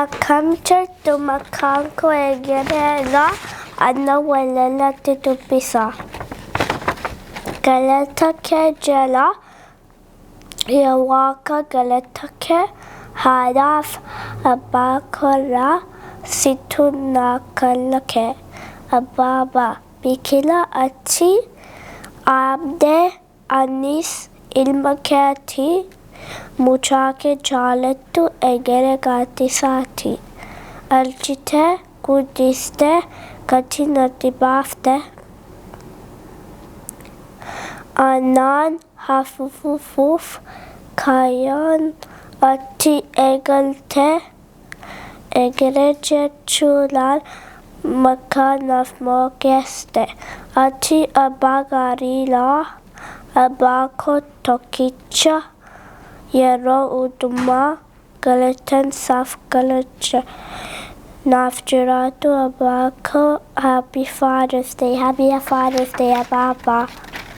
Akkam jirtu maqaan koo Egereedha. Ana Walalootti dubbisa. Galata kee jala yaa Waaqa galata kee haadhaaf abbaa koorraa situ naa kennite. Abbaaba biqila ati dhaabde anis ilma keetii. Mucaa kee jaalattu Egeree gaaddisaati. Dhalchitee guddistee gatii natti baafte. Anaan hafuufuuf kaayyoon ati eegalte. Egeree jechuudhaan maqaa naaf moggaafte. Ati abbaa gaariidha. Abbaa koo tokkicha. Yeroo hundumaa galatan isaaf galacha naaf jiraatu abbaa koo. Happy Father's Day. Happy Father's Day, Abba.